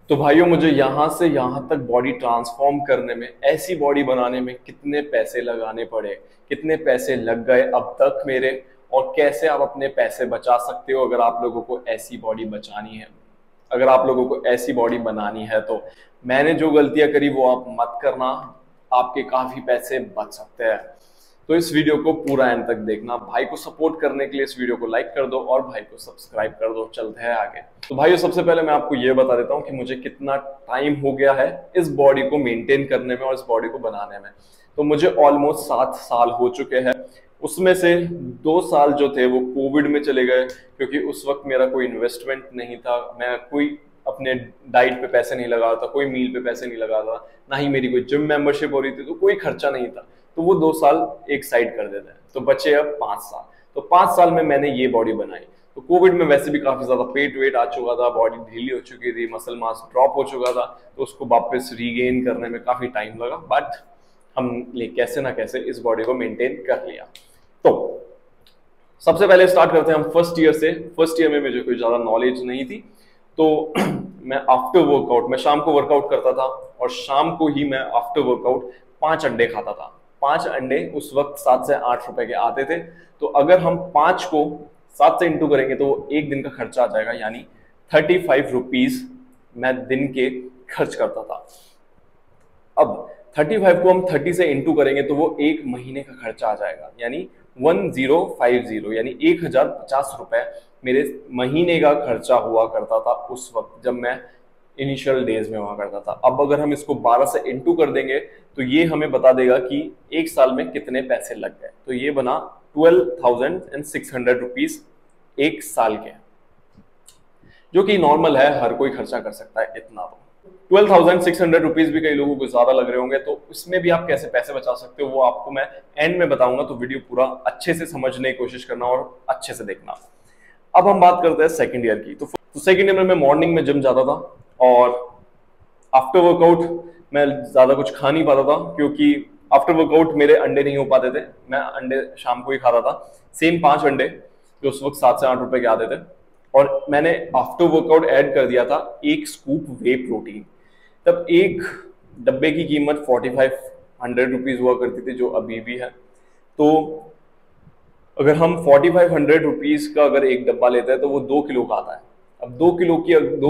तो भाइयों, मुझे यहाँ से यहाँ तक बॉडी ट्रांसफॉर्म करने में, ऐसी बॉडी बनाने में कितने पैसे लगाने पड़े, कितने पैसे लग गए अब तक मेरे, और कैसे आप अपने पैसे बचा सकते हो अगर आप लोगों को ऐसी बॉडी बचानी है, अगर आप लोगों को ऐसी बॉडी बनानी है। तो मैंने जो गलतियां करी वो आप मत करना, आपके काफी पैसे बच सकते हैं। तो इस वीडियो को पूरा एंड तक देखना। भाई को सपोर्ट करने के लिए इस वीडियो को लाइक कर दो और भाई को सब्सक्राइब कर दो। चलते हैं आगे। तो भाइयों, सबसे पहले मैं आपको ये बता देता हूँ कि मुझे कितना टाइम हो गया है इस बॉडी को मेंटेन करने में और इस बॉडी को बनाने में। तो मुझे ऑलमोस्ट 7 साल हो चुके हैं। उसमें से 2 साल जो थे वो कोविड में चले गए, क्योंकि उस वक्त मेरा कोई इन्वेस्टमेंट नहीं था, मैं कोई अपने डाइट पे पैसे नहीं लगा रहा था, कोई मील पे पैसे नहीं लगा रहा था, ना ही मेरी कोई जिम मेंबरशिप हो रही थी, तो कोई खर्चा नहीं था। तो वो 2 साल एक साइड कर देते हैं, तो बचे अब 5 साल। तो 5 साल में मैंने ये बॉडी बनाई। तो कोविड में वैसे भी काफी ज्यादा पेट वेट आ चुका था, बॉडी ढीली हो चुकी थी, मसल मास ड्रॉप हो चुका था, तो उसको वापस रीगेन करने में काफी टाइम लगा, बट हमने कैसे ना कैसे इस बॉडी को मेंटेन कर लिया। तो सबसे पहले स्टार्ट करते हैं हम फर्स्ट ईयर से। फर्स्ट ईयर में मुझे कोई ज्यादा नॉलेज नहीं थी, तो मैं आफ्टर वर्कआउट, मैं शाम को वर्कआउट करता था और शाम को ही मैं आफ्टर वर्कआउट 5 अंडे खाता था। 5 अंडे उस वक्त 7 से 8 रुपए के आते थे। तो अगर हम 5 को 7 से इंटू करेंगे तो वो एक दिन का खर्चा आ जाएगा, यानी 35 रुपीज मैं दिन के खर्च करता था। अब 35 को हम 30 से इंटू करेंगे तो वो एक महीने का खर्चा आ जाएगा, यानी 1050, यानी 1050 रुपए मेरे महीने का खर्चा हुआ करता था उस वक्त, जब मैं इनिशियल डेज में हुआ करता था। अब अगर हम इसको 12 से इंटू कर देंगे तो ये हमें बता देगा कि एक साल में कितने पैसे लग गए। तो ये बना 12,600 रुपीज एक साल के, जो कि नॉर्मल है, हर कोई खर्चा कर सकता है इतना। तो 12,600 रुपीज भी कई लोगों को ज्यादा लग रहे होंगे, तो इसमें भी आप कैसे पैसे बचा सकते हो वो आपको मैं एंड में बताऊंगा। तो वीडियो पूरा अच्छे से समझने की कोशिश करना और अच्छे से देखना। अब हम बात करते हैं सेकंड ईयर की। तो सेकंड ईयर में मैं मॉर्निंग में जिम जाता था और आफ्टर वर्कआउट मैं ज्यादा कुछ खा नहीं पाता था, क्योंकि आफ्टर वर्कआउट मेरे अंडे नहीं हो पाते थे। मैं अंडे शाम को ही खाता था, सेम 5 अंडे जो उस वक्त 7 से 8 रुपए के आते थे। और मैंने आफ्टर वर्कआउट ऐड कर दिया था 1 स्कूप वे प्रोटीन। तब एक डब्बे की कीमत 4500 रुपीज हुआ करती थी, जो अभी भी है। तो अगर हम 4500 रुपीज का अगर एक डब्बा लेते हैं तो वो 2 किलो का आता है। अब 2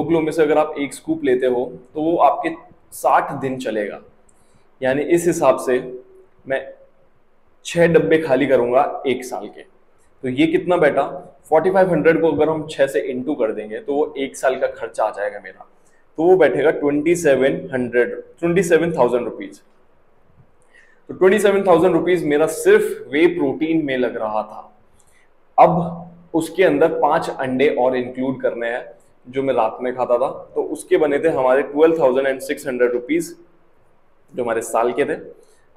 किलो में से अगर आप 1 स्कूप लेते हो तो वो आपके 60 दिन चलेगा, यानी इस हिसाब से मैं 6 डब्बे खाली करूंगा 1 साल के। तो ये कितना बैठा, 4500 को अगर हम 6 से इंटू कर देंगे तो वो 1 साल का खर्चा आ जाएगा मेरा। तो वो बैठेगा 27,000 रुपीज। तो 27,000 रुपीज मेरा सिर्फ वे प्रोटीन में लग रहा था। अब उसके अंदर 5 अंडे और इंक्लूड करने हैं जो मैं रात में खाता था, तो उसके बने थे हमारे 12,600 रुपीज, जो हमारे साल के थे।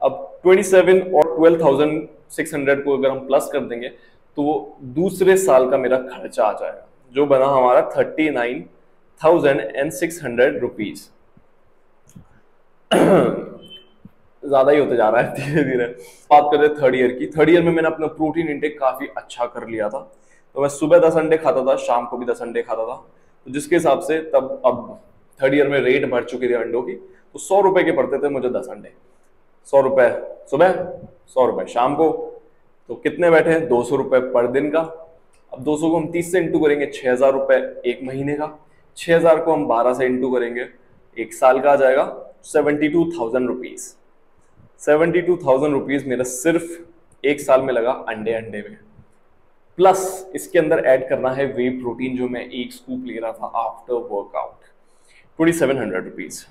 अब 27 और 12,600 को अगर हम प्लस कर देंगे तो वो दूसरे साल का मेरा खर्चा आ जाएगा, जो बना हमारा 39,600 रुपीज। ज्यादा ही होते जा रहा है धीरे धीरे। बात करते हैं थर्ड ईयर की। थर्ड ईयर में मैंने अपना प्रोटीन इंटेक काफी अच्छा कर लिया था। तो मैं सुबह 10 अंडे खाता था, शाम को भी 10 अंडे खाता था। तो जिसके हिसाब से तब अब थर्ड ईयर में रेट बढ़ चुकी थी अंडों की, तो 100 रुपए के पड़ते थे मुझे 10 अंडे। 100 रुपए सुबह, 100 रुपए शाम को, तो कितने बैठे, 200 रुपए पर दिन का। अब 200 को हम 30 से इंटू करेंगे, 6,000 रुपए एक महीने का। 6,000 को हम 12 से इंटू करेंगे, एक साल का आ जाएगा 72,000 रुपीज। 72,000 रुपीज मेरा सिर्फ एक साल में लगा अंडे में। प्लस इसके अंदर ऐड करना है वे प्रोटीन, जो मैं 1 स्कूप ले रहा था आफ्टर वर्कआउट, 2700 रुपीज,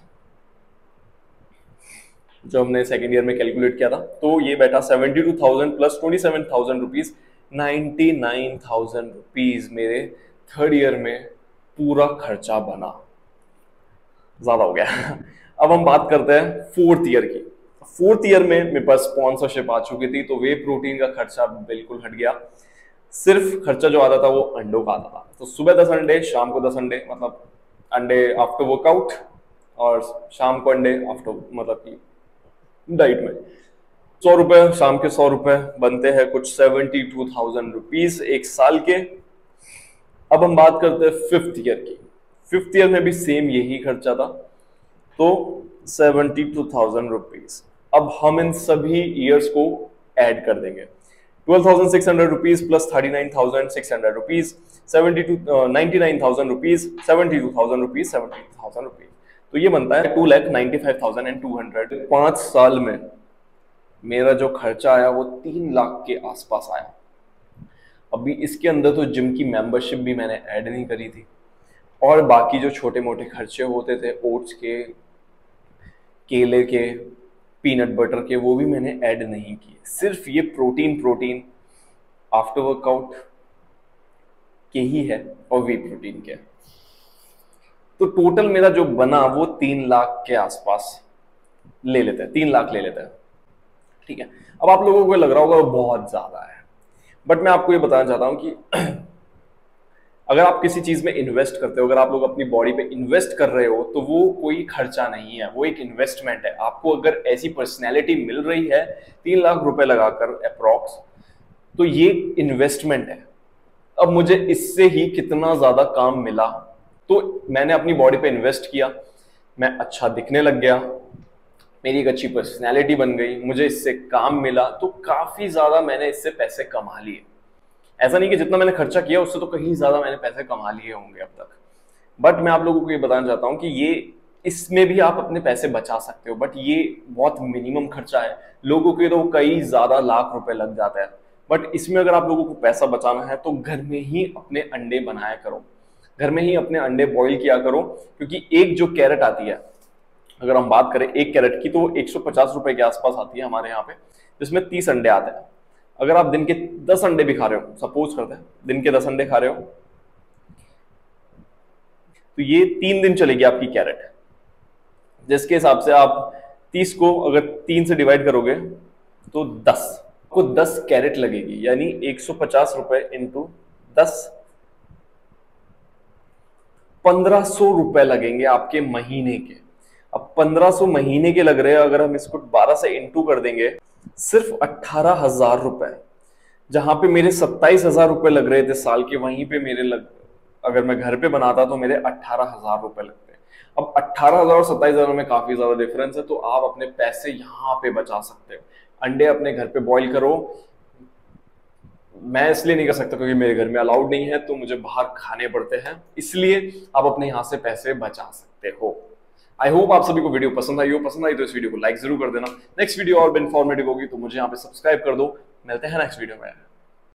जो हमने सेकेंड ईयर में कैलकुलेट किया था। तो ये बैठा 72,000 प्लस 27,000 रुपीज, 99,000 रुपीज मेरे थर्ड ईयर में पूरा खर्चा बना। ज्यादा हो गया। अब हम बात करते हैं फोर्थ ईयर की। फोर्थ ईयर में मेरे पास स्पॉन्सरशिप आ चुकी थी, तो वे प्रोटीन का खर्चा बिल्कुल हट गया। सिर्फ खर्चा जो आता था वो अंडों का आता था। तो सुबह 10 अंडे, शाम को 10 अंडे, मतलब अंडे आफ्टर वर्कआउट, और शाम को अंडे आफ्टर, मतलब कि डाइट में। 100 रुपए, शाम के 100 रुपए बनते हैं कुछ 72,000 रुपीज एक साल के। अब हम बात करते हैं फिफ्थ ईयर की। 5th ईयर में भी सेम यही खर्चा था, तो 72,000 रुपीज। अब हम इन सभी ईयर्स को ऐड कर देंगे। 12,600 rupees plus 39,600 rupees 99,000 rupees 72,000 rupees 72,000 rupees, तो ये बनता है 2,95,200। 5 साल में मेरा जो खर्चा आया वो 3 लाख के आसपास आया। अभी इसके अंदर तो जिम की मेंबरशिप भी मैंने ऐड नहीं करी थी, और बाकी जो छोटे मोटे खर्चे होते थे ओट्स के, केले के, पीनट बटर के, वो भी मैंने ऐड नहीं किए। सिर्फ ये प्रोटीन आफ्टर वर्कआउट के ही है और वी प्रोटीन के। तो टोटल मेरा जो बना वो 3 लाख के आसपास ले लेते हैं, 3 लाख ले लेते हैं, ठीक है। अब आप लोगों को लग रहा होगा वो बहुत ज्यादा है, बट मैं आपको ये बताना चाहता हूं कि अगर आप किसी चीज में इन्वेस्ट करते हो, अगर आप लोग अपनी बॉडी पे इन्वेस्ट कर रहे हो, तो वो कोई खर्चा नहीं है, वो एक इन्वेस्टमेंट है। आपको अगर ऐसी पर्सनैलिटी मिल रही है 3 लाख रुपए लगाकर अप्रॉक्स, तो ये इन्वेस्टमेंट है। अब मुझे इससे ही कितना ज्यादा काम मिला, तो मैंने अपनी बॉडी पे इन्वेस्ट किया, मैं अच्छा दिखने लग गया, मेरी एक अच्छी पर्सनैलिटी बन गई, मुझे इससे काम मिला, तो काफी ज्यादा मैंने इससे पैसे कमा लिए। ऐसा नहीं कि जितना मैंने खर्चा किया उससे तो कहीं ज्यादा मैंने पैसे कमा लिए होंगे अब तक, बट मैं आप लोगों को ये बताना चाहता हूं कि ये इसमें भी आप अपने पैसे बचा सकते हो, बट ये बहुत मिनिमम खर्चा है। लोगों के तो कई ज्यादा लाख रुपए लग जाता है, बट इसमें अगर आप लोगों को पैसा बचाना है तो घर में ही अपने अंडे बनाया करो, घर में ही अपने अंडे बॉईल किया करो, क्योंकि एक जो कैरेट आती है, अगर हम बात करें एक कैरेट की, तो 150 रुपए के आसपास आती है हमारे यहाँ पे, जिसमें 30 अंडे आते हैं। अगर आप दिन के 10 अंडे भी खा रहे हो, सपोज करते हैं दिन के 10 अंडे खा रहे हो, तो ये 3 दिन चलेगी आपकी कैरेट, जिसके हिसाब से आप 30 को अगर 3 से डिवाइड करोगे तो 10 को 10 कैरेट लगेगी, यानी 150 रुपए इंटू 10, 1500 रुपए लगेंगे आपके महीने के। अब 1500 महीने के लग रहे हैं, अगर हम इसको 12 से इंटू कर देंगे, सिर्फ 18,000 रुपए। जहां पे मेरे 27,000 रुपए लग रहे थे साल के, वहीं पे अगर मैं घर पे बनाता तो मेरे 18,000 रुपए लगते। अब 18,000 और 27,000 में काफी ज्यादा डिफरेंस है, तो आप अपने पैसे यहाँ पे बचा सकते हो। अंडे अपने घर पे बॉईल करो, मैं इसलिए नहीं कर सकता क्योंकि मेरे घर में अलाउड नहीं है, तो मुझे बाहर खाने पड़ते हैं, इसलिए आप अपने यहाँ से पैसे बचा सकते हो। आई होप आप सभी को वीडियो पसंद आई हो। पसंद आई तो इस वीडियो को लाइक जरूर कर देना। नेक्स्ट वीडियो और भी इंफॉर्मेटिव होगी, तो मुझे यहाँ पे सब्सक्राइब कर दो। मिलते हैं नेक्स्ट वीडियो में।